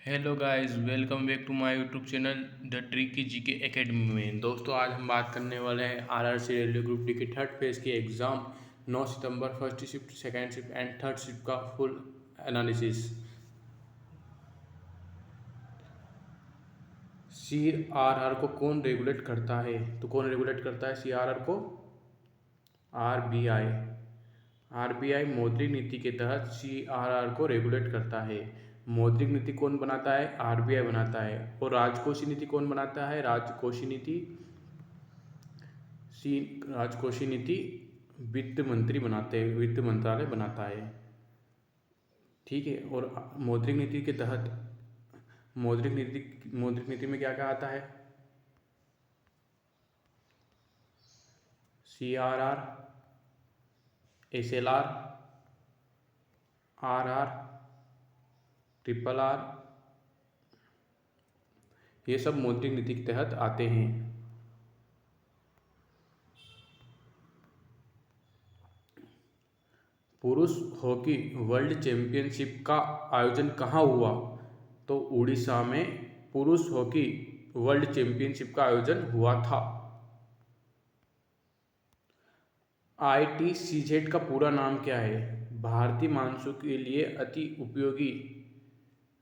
Hello guys, welcome back to my YouTube channel the tricky GK academy में। दोस्तों, आज हम बात करने वाले हैं आरआरसी रेलवे ग्रुप डी के थर्ड फेज के एग्ज़ाम 9 सितंबर first shift, second shift and third shift का फुल एनालिसिस। सीआरआर को कौन रेगुलेट करता है? तो कौन रेगुलेट करता है सीआरआर को? आरबीआई। आरबीआई मौद्रिक नीति के तहत सीआरआर को रेगुलेट करता है। मौद्रिक नीति कौन बनाता है? आरबीआई बनाता है। और राजकोषीय नीति कौन बनाता है? राजकोषीय नीति वित्त मंत्री बनाते हैं, वित्त मंत्रालय बनाता है। ठीक है। और मौद्रिक नीति में क्या क्या आता है? CRR, SLR, RR, triple R, ये सब मौद्रिक नीति के तहत आते हैं। पुरुष हॉकी वर्ल्ड चैंपियनशिप का आयोजन कहाँ हुआ? तो उड़ीसा में पुरुष हॉकी वर्ल्ड चैंपियनशिप का आयोजन हुआ था। ITCZ का पूरा नाम क्या है? भारतीय मानसून के लिए अति उपयोगी।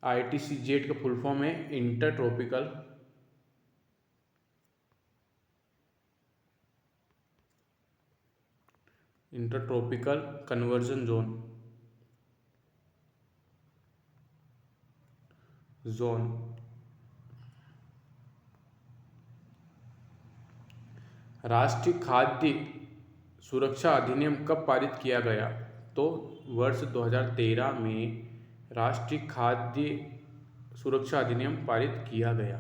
ITCZ का फुल फॉर्म है इंटरट्रॉपिकल कन्वर्जन जोन। राष्ट्रीय खाद्य सुरक्षा अधिनियम कब पारित किया गया? तो वर्ष 2013 में राष्ट्रीय खाद्य सुरक्षा अधिनियम पारित किया गया।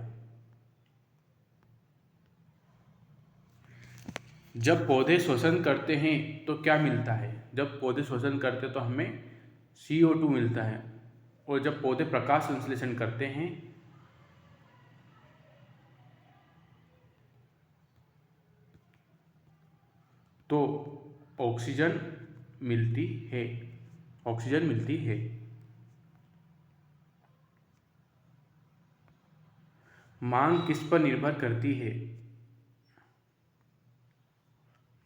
जब पौधे श्वसन करते हैं तो क्या मिलता है? जब पौधे श्वसन करते तो हमें CO2 मिलता है। और जब पौधे प्रकाश संश्लेषण करते हैं तो ऑक्सीजन मिलती है। मांग किस पर निर्भर करती है?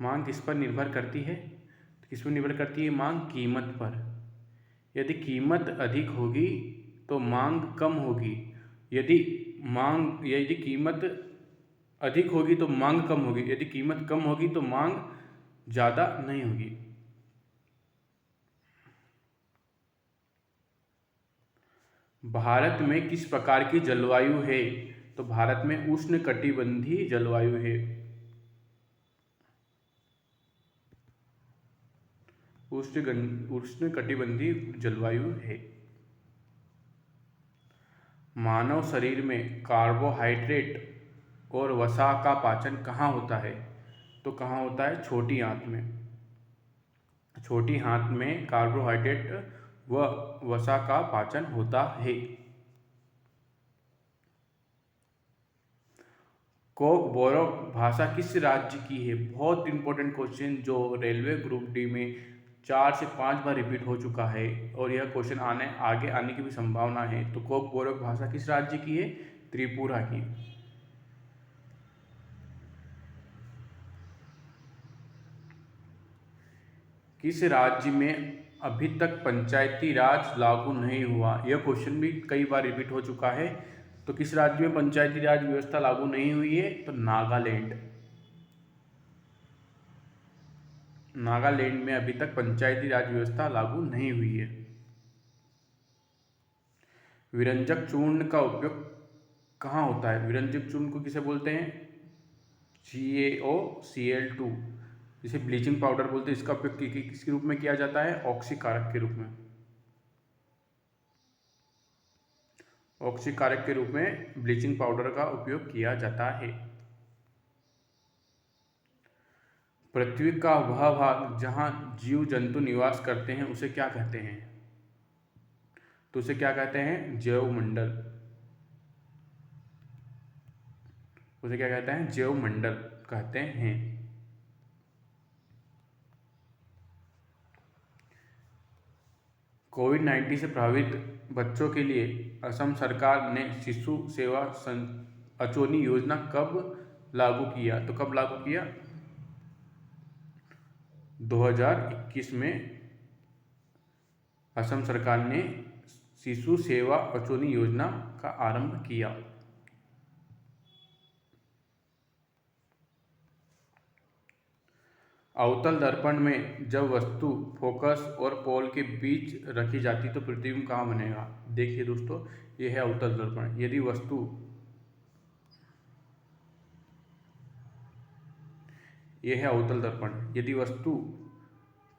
मांग किस पर निर्भर करती है? किस पर निर्भर करती है मांग? कीमत पर। यदि कीमत अधिक होगी तो मांग कम होगी। यदि कीमत अधिक होगी तो मांग कम होगी। यदि कीमत कम होगी तो मांग ज़्यादा नहीं होगी। भारत में किस प्रकार की जलवायु है? तो भारत में उष्णकटिबंधीय जलवायु है। उष्णकटिबंधीय जलवायु है। मानव शरीर में कार्बोहाइड्रेट और वसा का पाचन कहाँ होता है? तो कहाँ होता है? छोटी आंत में। छोटी आंत में कार्बोहाइड्रेट व वसा का पाचन होता है। कोकबोरोक भाषा किस राज्य की है? बहुत इंपॉर्टेंट क्वेश्चन जो रेलवे ग्रुप डी में 4 से 5 बार रिपीट हो चुका है और यह क्वेश्चन आगे आने की भी संभावना है। तो कोकबोरोक भाषा किस राज्य की है? त्रिपुरा की। किस राज्य में अभी तक पंचायती राज लागू नहीं हुआ? यह क्वेश्चन भी कई बार रिपीट हो चुका है। तो किस राज्य में पंचायती राज व्यवस्था लागू नहीं हुई है? तो नागालैंड। नागालैंड में अभी तक पंचायती राज व्यवस्था लागू नहीं हुई है। विरंजक चूर्ण का उपयोग कहाँ होता है? विरंजक चूर्ण को किसे बोलते हैं? CaOCl2, जिसे ब्लीचिंग पाउडर बोलते हैं। इसका उपयोग किसके रूप में किया जाता है? ऑक्सीकारक के रूप में। ऑक्सीकारक के रूप में ब्लीचिंग पाउडर का उपयोग किया जाता है। पृथ्वी का वह भाग जहाँ जीव जंतु निवास करते हैं उसे क्या कहते हैं? तो उसे क्या कहते हैं? जैवमंडल। उसे क्या कहते हैं? जैवमंडल कहते हैं। कोविड-19 से प्रभावित बच्चों के लिए असम सरकार ने शिशु सेवा अचोनी योजना कब लागू किया? तो कब लागू किया? 2021 में असम सरकार ने शिशु सेवा अचोनी योजना का आरंभ किया। अवतल दर्पण में जब वस्तु फोकस और पोल के बीच रखी जाती तो प्रतिबिंब कहाँ बनेगा? देखिए दोस्तों, यह है अवतल दर्पण। यदि वस्तु यह है अवतल दर्पण। यदि वस्तु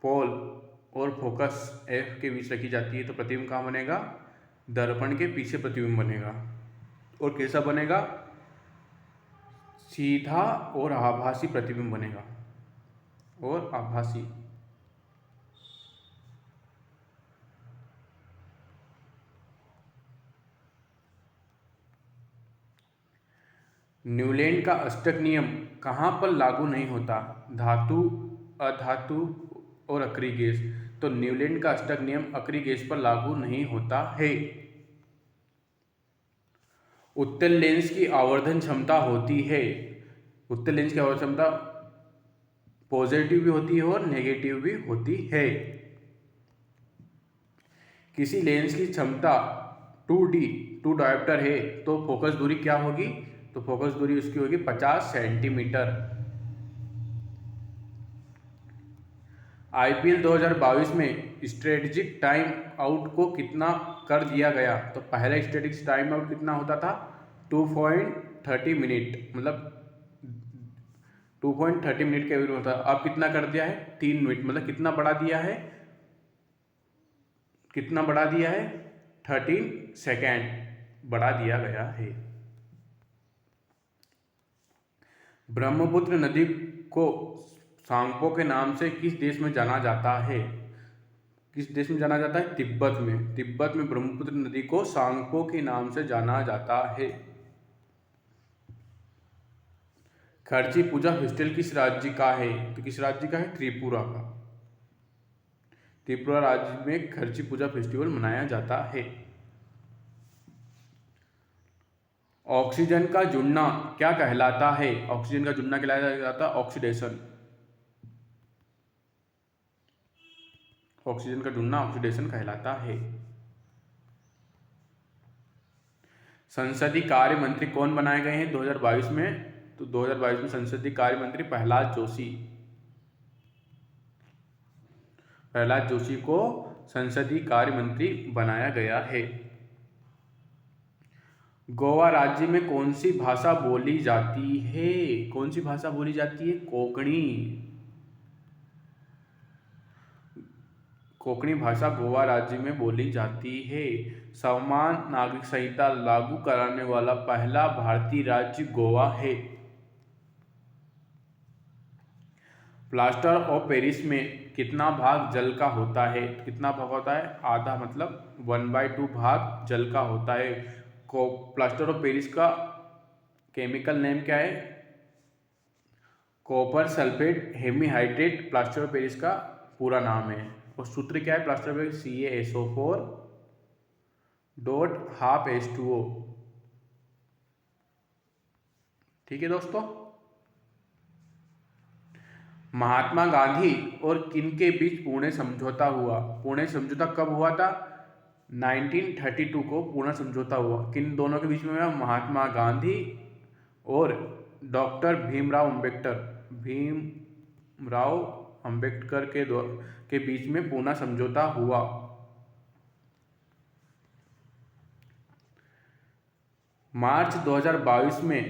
पोल और फोकस एफ के बीच रखी जाती है तो प्रतिबिंब कहाँ बनेगा? दर्पण के पीछे प्रतिबिंब बनेगा। और कैसा बनेगा? सीधा और आभासी प्रतिबिंब बनेगा। और आभासी। न्यूलैंड का अष्टक नियम कहाँ पर लागू नहीं होता? धातु, अधातु और अक्रिय गैस। तो न्यूलैंड का अष्टक नियम अक्रिय गैस पर लागू नहीं होता है। उत्तल लेंस की आवर्धन क्षमता होती है। उत्तल लेंस की आवर्धन क्षमता पॉजिटिव भी होती है और नेगेटिव भी होती है। किसी लेंस की क्षमता 2D 2 डायोप्टर है तो फोकस दूरी क्या होगी? तो फोकस दूरी उसकी होगी 50 सेंटीमीटर। IPL 2022 में स्ट्रेटेजिक टाइम आउट को कितना कर दिया गया? तो पहला स्ट्रेटेजिक टाइम आउट कितना होता था? 2.30 मिनट, मतलब 2.30 मिनट के विरुद्ध होता है। अब कितना कर दिया है? 3 मिनट, मतलब कितना बढ़ा दिया है? 13 सेकेंड बढ़ा दिया गया है। ब्रह्मपुत्र नदी को सांगपो के नाम से किस देश में जाना जाता है? किस देश में जाना जाता है? तिब्बत में। तिब्बत में ब्रह्मपुत्र नदी को सांगपो के नाम से जाना जाता है। खर्ची पूजा फेस्टिवल किस राज्य का है? तो किस राज्य का है? त्रिपुरा का। त्रिपुरा राज्य में खर्ची पूजा फेस्टिवल मनाया जाता है। ऑक्सीजन का जुड़ना क्या कहलाता है? ऑक्सीजन का जुड़ना कहलाया जाता है ऑक्सीडेशन। ऑक्सीजन का जुड़ना ऑक्सीडेशन कहलाता है। संसदीय कार्य मंत्री कौन बनाए गए हैं 2022 में? तो 2022 में संसदीय कार्य मंत्री प्रहलाद जोशी। प्रहलाद जोशी को संसदीय कार्य मंत्री बनाया गया है। गोवा राज्य में कौन सी भाषा बोली जाती है? कौन सी भाषा बोली जाती है? कोंकणी। कोंकणी भाषा गोवा राज्य में बोली जाती है। समान नागरिक संहिता लागू कराने वाला पहला भारतीय राज्य गोवा है। प्लास्टर ऑफ पेरिस में कितना भाग जल का होता है? कितना भाग होता है? आधा, मतलब 1/2 भाग जल का होता है। प्लास्टर ऑफ पेरिस का केमिकल नेम क्या है? Copper sulphate hemihydrate plaster of Paris का पूरा नाम है। और सूत्र क्या है plaster of Paris? CaSO4 .12H2O। ठीक है दोस्तों। महात्मा गांधी और किन के बीच पुणे समझौता हुआ? पुणे समझौता कब हुआ था? 1932 को पुणे समझौता हुआ। किन दोनों के बीच में हुआ? महात्मा गांधी और डॉक्टर भीमराव अंबेडकर के बीच में पुणे समझौता हुआ। मार्च 2022 में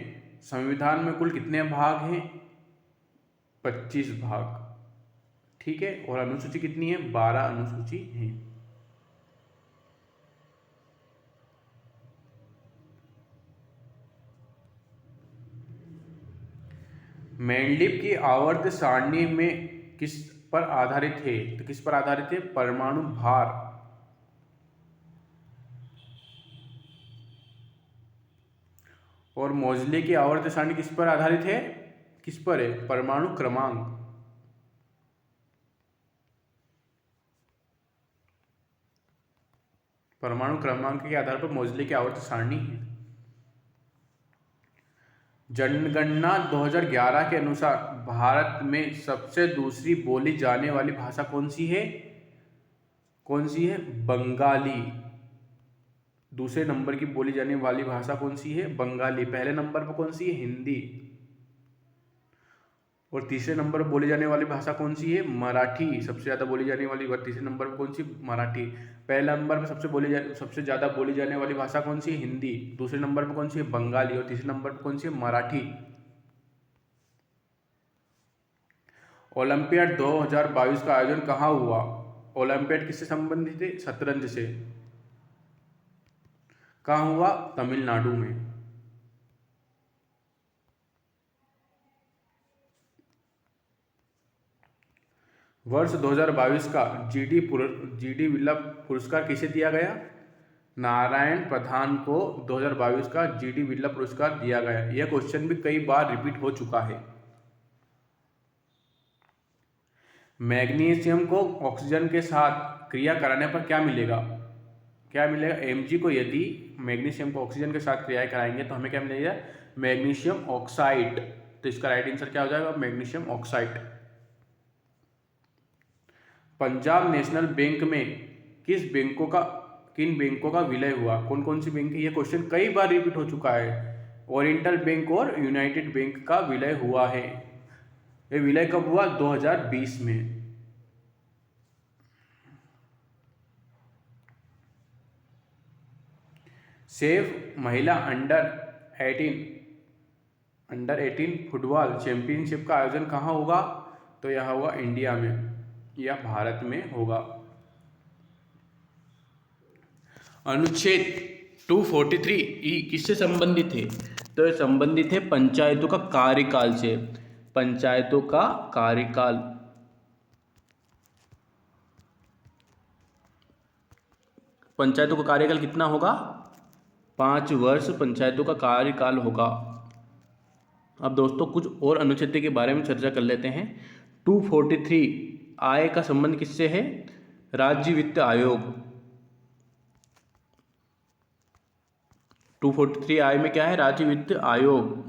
संविधान में कुल कितने भाग हैं? 25 भाग। ठीक है। और अनुसूची कितनी है? 12 अनुसूची है। मेंडलीव की आवर्त सारणी में किस पर आधारित है? तो किस पर आधारित है? परमाणु भार। और मोजले की आवर्त सारणी किस पर आधारित है? किस पर है? परमाणु क्रमांक। परमाणु क्रमांक के आधार पर मोज़ले की आवर्त सारणी है। जनगणना 2011 के अनुसार भारत में सबसे दूसरी बोली जाने वाली भाषा कौन सी है? बंगाली। दूसरे नंबर की बोली जाने वाली भाषा कौन सी है? बंगाली। पहले नंबर पर कौन सी है? हिंदी। और तीसरे नंबर पर बोली जाने वाली भाषा कौन सी है? मराठी। सबसे ज़्यादा बोली जाने वाली, और तीसरे नंबर पर कौन सी? मराठी। पहले नंबर पर सबसे ज़्यादा बोली जाने वाली भाषा कौन सी है? हिंदी। दूसरे नंबर पर कौन सी है? बंगाली। और तीसरे नंबर पर कौन सी है? मराठी। ओलंपियाड 2022 का आयोजन कहाँ हुआ? ओलंपियाड किससे संबंधित है? शतरंज से। कहाँ हुआ? तमिलनाडु में। वर्ष 2022 का जीडी बिरला पुरस्कार किसे दिया गया? नारायण प्रधान को 2022 का जीडी बिरला पुरस्कार दिया गया। यह क्वेश्चन भी कई बार रिपीट हो चुका है। मैग्नीशियम को ऑक्सीजन के साथ क्रिया कराने पर क्या मिलेगा? Mg को यदि मैग्नीशियम को ऑक्सीजन के साथ क्रिया कराएंगे तो हमें क्या मिलेगा? Magnesium oxide. तो इसका राइट आंसर क्या हो जाएगा? Magnesium oxide. Punjab national bank में किन बैंकों का विलय हुआ? कौन कौन सी बैंक है? ये क्वेश्चन कई बार रिपीट हो चुका है। ओरिएंटल बैंक और यूनाइटेड बैंक का विलय हुआ है। ये विलय कब हुआ? 2020 में। सेफ महिला अंडर 18 फुटबॉल चैंपियनशिप का आयोजन कहाँ होगा? तो यह होगा इंडिया में या भारत में होगा। अनुच्छेद 243E किससे संबंधित है? तो यह संबंधित है पंचायतों का कार्यकाल से। पंचायतों का कार्यकाल। पंचायतों का कार्यकाल कितना होगा? 5 वर्ष पंचायतों का कार्यकाल होगा। अब दोस्तों कुछ और अनुच्छेद के बारे में चर्चा कर लेते हैं। 243 आय का संबंध किससे है? राज्य वित्त आयोग। 243 आय में क्या है? राज्य वित्त आयोग।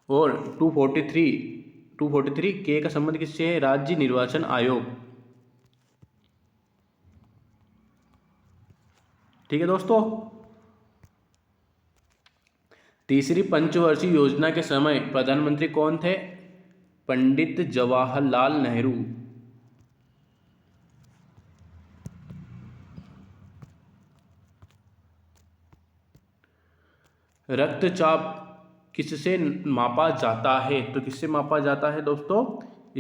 और 243 के का संबंध किससे है? राज्य निर्वाचन आयोग। ठीक है दोस्तों। तीसरी पंचवर्षीय योजना के समय प्रधानमंत्री कौन थे? पंडित जवाहरलाल नेहरू। रक्तचाप किससे मापा जाता है? तो किससे मापा जाता है दोस्तों?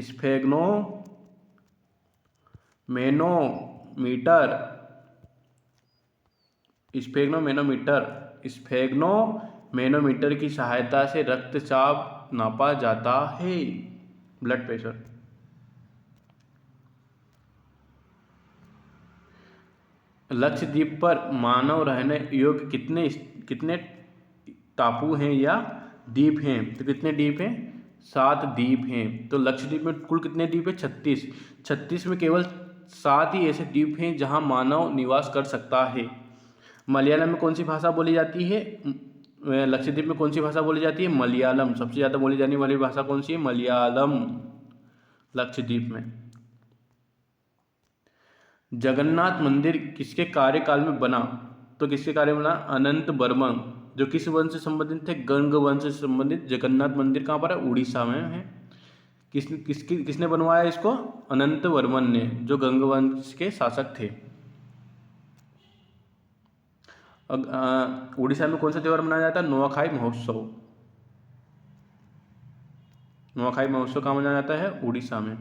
स्फेग्नोमेनोमीटर की सहायता से रक्तचाप नापा जाता है। Blood pressure. लक्षद्वीप पर मानव रहने योग्य कितने टापू हैं या द्वीप हैं? तो कितने द्वीप हैं? 7 द्वीप हैं। तो लक्षद्वीप में कुल कितने द्वीप हैं? 36 में केवल 7 ही ऐसे द्वीप हैं जहां मानव निवास कर सकता है। मलयालम में कौन सी भाषा बोली जाती है? लक्षद्वीप में कौन सी भाषा बोली जाती है? मलयालम। सबसे ज़्यादा बोली जाने वाली भाषा कौन सी है? मलयालम। लक्षद्वीप में। जगन्नाथ मंदिर किसके कार्यकाल में बना? तो किसके कार्य में बना? अनंत वर्मन। जो किस वंश से संबंधित थे? गंग वंश से संबंधित जगन्नाथ मंदिर कहाँ पर है? उड़ीसा में है। किसने बनवाया इसको? अनंत वर्मन ने, जो गंग वंश के शासक थे। उड़ीसा में कौन सा त्योहार मनाया जाता है? नुआखाई महोत्सव। नुआखाई महोत्सव कहाँ मनाया जाता है? उड़ीसा में।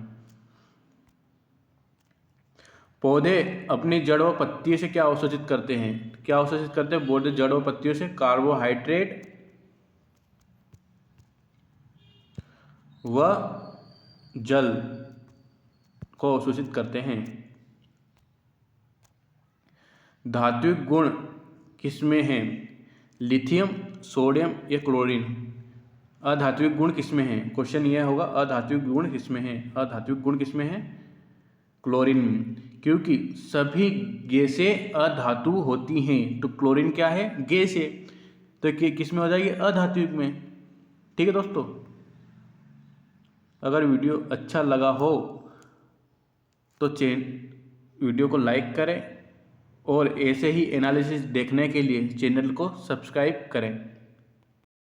पौधे अपनी जड़ व पत्तियों से क्या अवशोषित करते हैं? क्या अवशोषित करते हैं पौधे जड़ व पत्तियों से? कार्बोहाइड्रेट व जल को अवशोषित करते हैं। धात्विक गुण किसमें हैं? लिथियम, सोडियम या क्लोरीन? अधात्विक गुण किसमें हैं? क्वेश्चन यह होगा, अधात्विक गुण किसमें हैं? अधात्विक गुण किसमें हैं? क्लोरीन। क्योंकि सभी गैसें अधातु होती हैं। तो क्लोरीन क्या है? गैस है, तो किस में हो जाएगी? अधातु में। ठीक है दोस्तों, अगर वीडियो अच्छा लगा हो तो वीडियो को लाइक करें और ऐसे ही एनालिसिस देखने के लिए चैनल को सब्सक्राइब करें।